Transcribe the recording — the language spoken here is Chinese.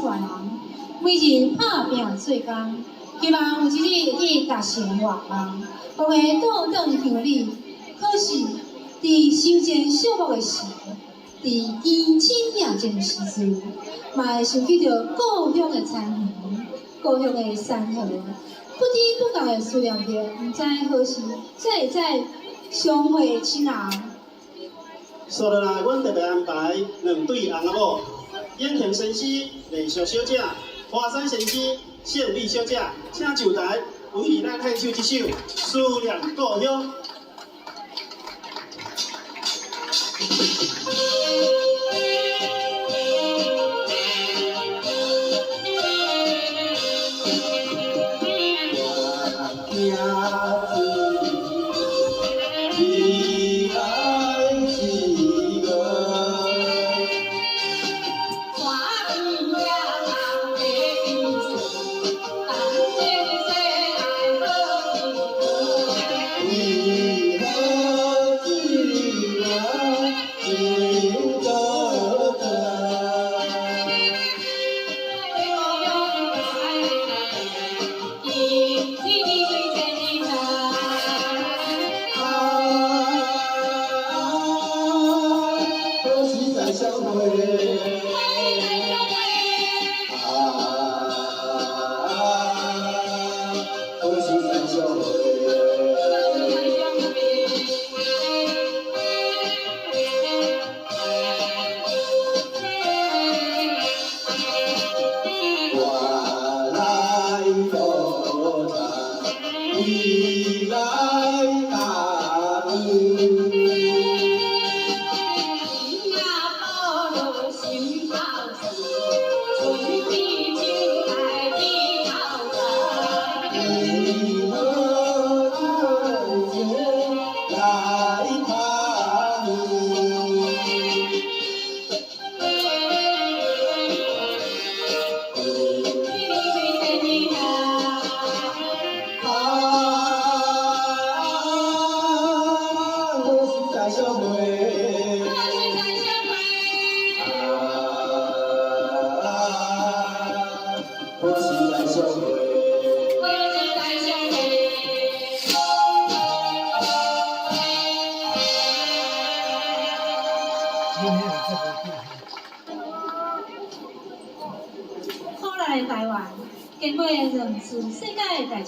传人，每日打拼做工，希望有一日会去达成愿望，互会倒转向你。可是，伫收钱数目的时，伫见亲眼见的时阵，嘛会想起着故乡的田园、故乡的山河，不知不觉的思念着，毋知何时才会再相会亲人。所以来，阮特别安排两对翁仔某，燕田先生、丽秀小姐、华山先生、胜美小姐，请就台为咱献唱一首《思念故乡》。古来的台湾，经过两次世界大战。